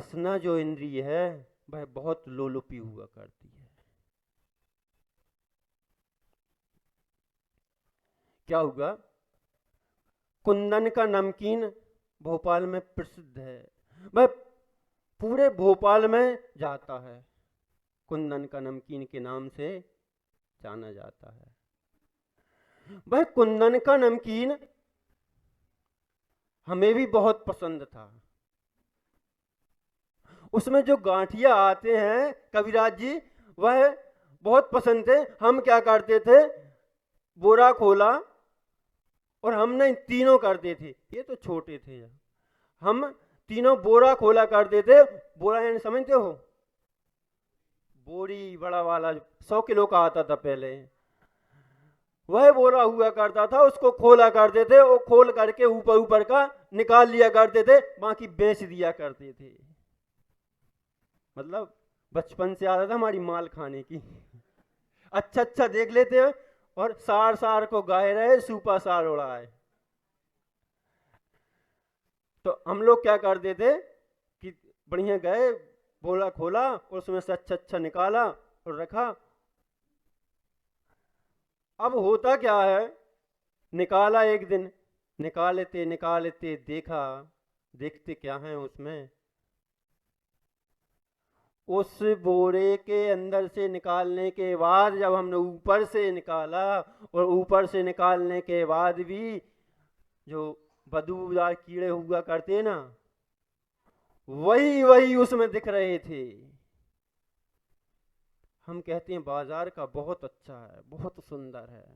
रसना जो इंद्रिय है वह बहुत लोलुपी हुआ करती है। क्या हुआ? कुंदन का नमकीन भोपाल में प्रसिद्ध है, वह पूरे भोपाल में जाता है, कुंदन का नमकीन के नाम से जाना जाता है। वह कुंदन का नमकीन हमें भी बहुत पसंद था। उसमें जो गांठिया आते हैं कविराज जी, वह बहुत पसंद थे। हम क्या करते थे, बोरा खोला और हमने तीनों करते थे, ये तो छोटे थे, हम तीनों बोरा खोला करते थे। बोरा यानी समझते हो, बोरी बड़ा वाला 100 किलो का आता था पहले, वह बोरा हुआ करता था, उसको खोला करते थे, वो खोल करके ऊपर ऊपर का निकाल लिया करते थे, बाकी बेच दिया करते थे। मतलब बचपन से आता था हमारी माल खाने की। अच्छा अच्छा देख लेते हैं और सार सार को गाए रहे, सूपा सार उड़ाए। तो हम लोग क्या करते थे कि बढ़िया गए, बोला खोला और उसमें से अच्छा अच्छा निकाला और रखा। अब होता क्या है, निकाला एक दिन, निकालते देखा, देखते क्या है उसमें, उस बोरे के अंदर से निकालने के बाद जब हमने ऊपर से निकाला, और ऊपर से निकालने के बाद भी जो बदबूदार कीड़े हुआ करते ना, वही वही उसमें दिख रहे थे। हम कहते हैं बाजार का बहुत अच्छा है, बहुत सुंदर है।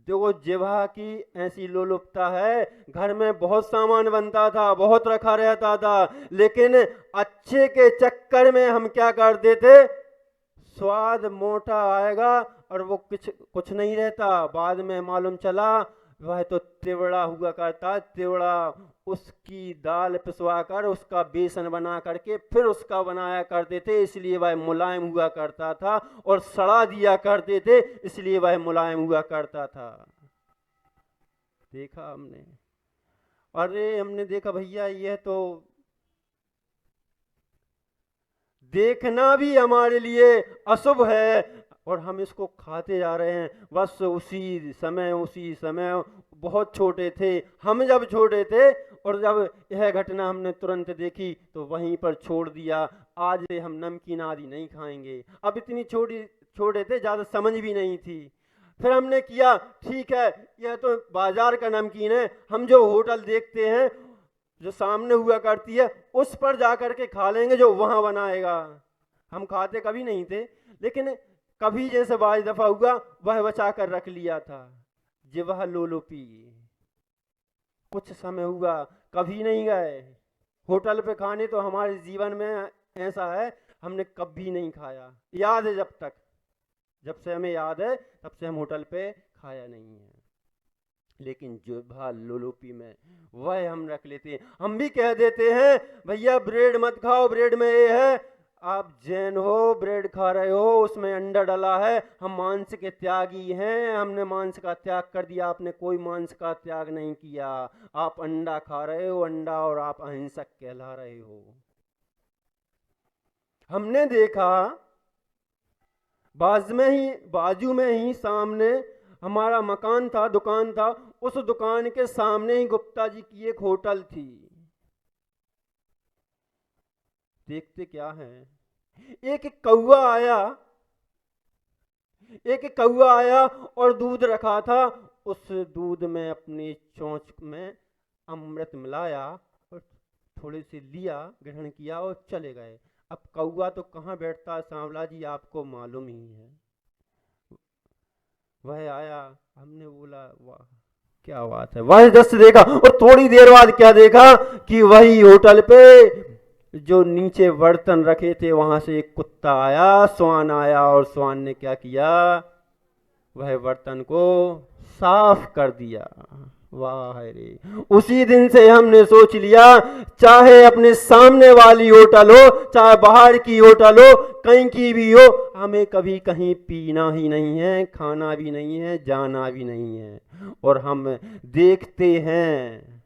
देखो जिह्वा की ऐसी लोलुपता है, घर में बहुत सामान बनता था, बहुत रखा रहता था, लेकिन अच्छे के चक्कर में हम क्या करते थे, स्वाद मोटा आएगा और वो कुछ नहीं रहता। बाद में मालूम चला वह तो तिवड़ा हुआ करता, तिवड़ा उसकी दाल पिसवा कर उसका बेसन बना करके फिर उसका बनाया करते थे, इसलिए वह मुलायम हुआ करता था, और सड़ा दिया करते थे, इसलिए वह मुलायम हुआ करता था। देखा हमने, अरे हमने देखा भैया यह तो देखना भी हमारे लिए अशुभ है, और हम इसको खाते जा रहे हैं। बस उसी समय बहुत छोटे थे हम, जब छोटे थे, और जब यह घटना हमने तुरंत देखी तो वहीं पर छोड़ दिया। आज से हम नमकीन आदि नहीं खाएंगे। अब इतनी छोटे थे, ज़्यादा समझ भी नहीं थी। फिर हमने किया, ठीक है यह तो बाजार का नमकीन है, हम जो होटल देखते हैं जो सामने हुआ करती है उस पर जाकर के खा लेंगे, जो वहां बनाएगा। हम खाते कभी नहीं थे, लेकिन कभी जैसे बाज दफा हुआ वह बचा कर रख लिया था। जिह्वा लोलुपी, कुछ समय हुआ कभी नहीं गए होटल पे खाने, तो हमारे जीवन में ऐसा है हमने कभी नहीं खाया। याद है जब से हमें याद है तब से हम होटल पे खाया नहीं है। लेकिन जिह्वा लोलुपी में वह हम रख लेते हैं। हम भी कह देते हैं भैया ब्रेड मत खाओ, ब्रेड में ये है, आप जैन हो, ब्रेड खा रहे हो, उसमें अंडा डला है, हम मांस के त्यागी हैं, हमने मांस का त्याग कर दिया। आपने कोई मांस का त्याग नहीं किया, आप अंडा खा रहे हो, अंडा, और आप अहिंसक कहला रहे हो। हमने देखा बाजू में ही सामने हमारा मकान था, दुकान था, उस दुकान के सामने ही गुप्ता जी की एक होटल थी। देखते क्या है, एक कौवा आया और दूध रखा था, उस दूध में अपनी चोंच में अमृत मिलाया और थोड़े से लिया, ग्रहण किया और चले गए। अब कौवा तो कहाँ बैठता है सांवला जी, आपको मालूम ही है। वह आया, हमने बोला वाह क्या बात है, वह जस्ट देखा, और थोड़ी देर बाद क्या देखा कि वही होटल पे जो नीचे बर्तन रखे थे वहां से एक कुत्ता आया, श्वान आया, और श्वान ने क्या किया, वह बर्तन को साफ कर दिया। वाह रे, उसी दिन से हमने सोच लिया, चाहे अपने सामने वाली होटल हो, चाहे बाहर की होटल हो, कहीं की भी हो, हमें कभी कहीं पीना ही नहीं है, खाना भी नहीं है, जाना भी नहीं है। और हम देखते हैं,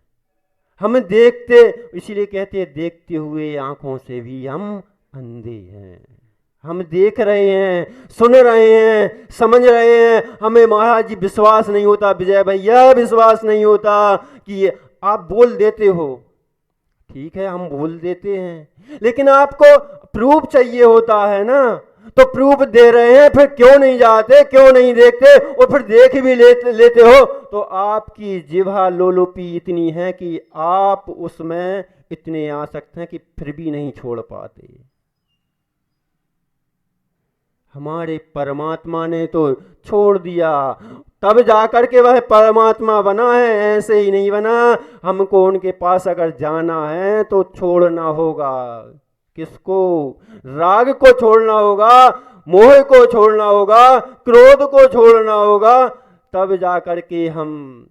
हम देखते, इसीलिए कहते हैं देखते हुए आंखों से भी हम अंधे हैं। हम देख रहे हैं, सुन रहे हैं, समझ रहे हैं, हमें महाराज जी विश्वास नहीं होता, विजय भैया विश्वास नहीं होता कि आप बोल देते हो। ठीक है, हम बोल देते हैं, लेकिन आपको प्रूफ चाहिए होता है ना, तो प्रूफ दे रहे हैं, फिर क्यों नहीं जाते, क्यों नहीं देखते, और फिर देख भी लेते हो, तो आपकी जिह्वा लोलुपी इतनी है कि आप उसमें इतने आसक्त हैं कि फिर भी नहीं छोड़ पाते। हमारे परमात्मा ने तो छोड़ दिया, तब जाकर के वह परमात्मा बना है, ऐसे ही नहीं बना। हमको उनके पास अगर जाना है तो छोड़ना होगा। किसको? राग को छोड़ना होगा, मोह को छोड़ना होगा, क्रोध को छोड़ना होगा, तब जाकर के हम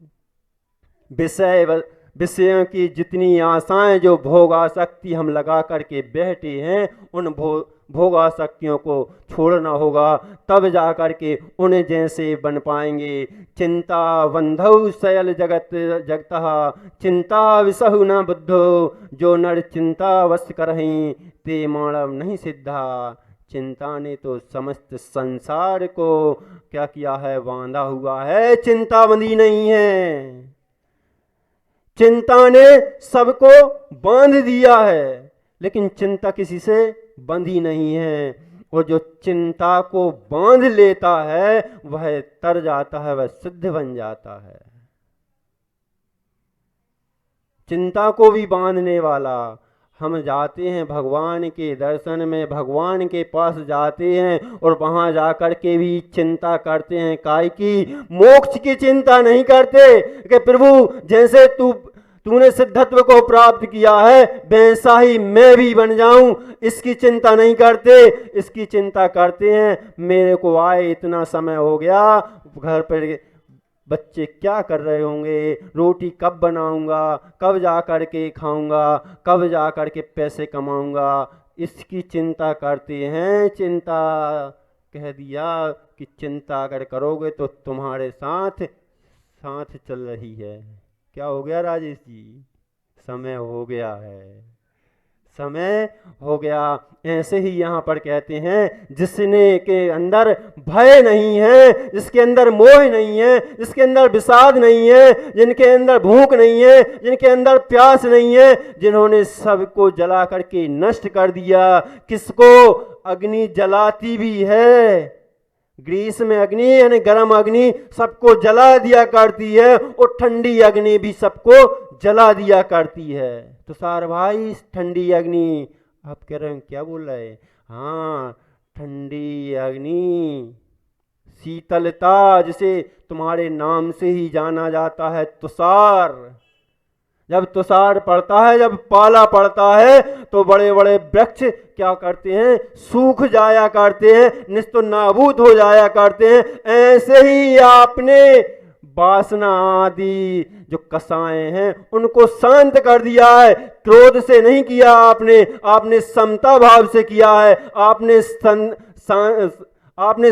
विषयों की जितनी आशाएं, जो भोग आसक्ति हम लगा करके बैठे हैं, उन भोग आसक्तियों को छोड़ना होगा, तब जा कर के उन्हें जैसे बन पाएंगे। चिंता बंधौ शयल जगतः चिंता विसहु न बुद्धो, जो नर चिंता वश करहीं ते मानव नहीं सिद्धा। चिंता ने तो समस्त संसार को क्या किया है? बांधा हुआ है, चिंता बंधी नहीं है। चिंता ने सबको बांध दिया है, लेकिन चिंता किसी से बंधी नहीं है। और जो चिंता को बांध लेता है वह तर जाता है, वह सिद्ध बन जाता है। चिंता को भी बांधने वाला। हम जाते हैं भगवान के दर्शन में, भगवान के पास जाते हैं और वहां जाकर के भी चिंता करते हैं, काय की मोक्ष की चिंता नहीं करते कि प्रभु जैसे तूने सिद्धत्व को प्राप्त किया है वैसा ही मैं भी बन जाऊं, इसकी चिंता नहीं करते। इसकी चिंता करते हैं मेरे को आए इतना समय हो गया, घर पर बच्चे क्या कर रहे होंगे, रोटी कब बनाऊंगा, कब जा कर के खाऊंगा, कब जा कर के पैसे कमाऊंगा, इसकी चिंता करते हैं। चिंता कह दिया कि चिंता अगर करोगे तो तुम्हारे साथ साथ चल रही है। क्या हो गया राजेश जी? समय हो गया है, समय हो गया। ऐसे ही यहाँ पर कहते हैं जिसने के अंदर भय नहीं है, जिसके अंदर मोह नहीं है, जिसके अंदर विषाद नहीं है, जिनके अंदर भूख नहीं है, जिनके अंदर प्यास नहीं है, जिन्होंने सबको जला करके नष्ट कर दिया। किसको? अग्नि जलाती भी है, ग्रीस में अग्नि यानी गर्म अग्नि सबको जला दिया करती है, और ठंडी अग्नि भी सबको जला दिया करती है। तुषार भाई ठंडी अग्नि, आप कह रहे हैं क्या बोल रहे हैं? हाँ, ठंडी अग्नि, शीतलता, जिसे तुम्हारे नाम से ही जाना जाता है तुषार। जब तुषार पड़ता है, जब पाला पड़ता है, तो बड़े बड़े वृक्ष क्या करते हैं? सूख जाया करते हैं, निस्तो नाबूद हो जाया करते हैं। ऐसे ही आपने वासना आदि जो कसाएं हैं उनको शांत कर दिया है। क्रोध से नहीं किया आपने समता भाव से किया है, आपने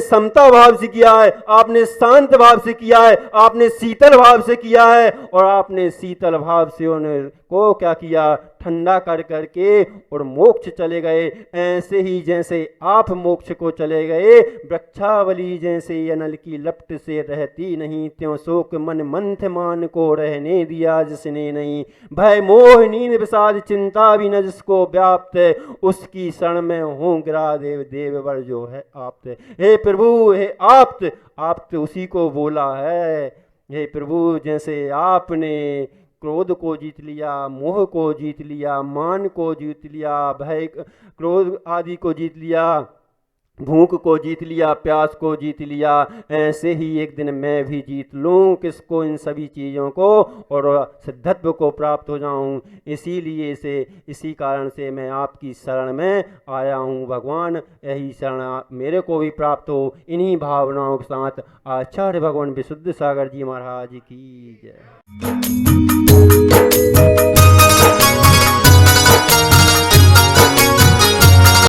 समता भाव से किया है, आपने शांत भाव से किया है, आपने शीतल भाव से किया है, और आपने शीतल भाव से उन्हें को क्या किया? ठंडा कर करके और मोक्ष चले गए। ऐसे ही जैसे आप मोक्ष को चले गए, वृक्षावली जैसे अनल की लपट से रहती नहीं, त्यों शोक मन मंथ मान को रहने दिया जिसने नहीं। भय मोह नींद विषाद चिंता भी न जिसको व्याप्त, उसकी शरण में हूँ गिरा देव देववर जो है आप्त। हे प्रभु, हे आप्त उसी को बोला है। हे प्रभु, जैसे आपने क्रोध को जीत लिया, मोह को जीत लिया, मान को जीत लिया, भय क्रोध आदि को जीत लिया, भूख को जीत लिया, प्यास को जीत लिया, ऐसे ही एक दिन मैं भी जीत लूं किसको? इन सभी चीज़ों को, और सिद्धत्व को प्राप्त हो जाऊं। इसी कारण से मैं आपकी शरण में आया हूं भगवान। यही शरण मेरे को भी प्राप्त हो। इन्हीं भावनाओं के साथ आचार्य भगवान विशुद्ध सागर जी महाराज की जय।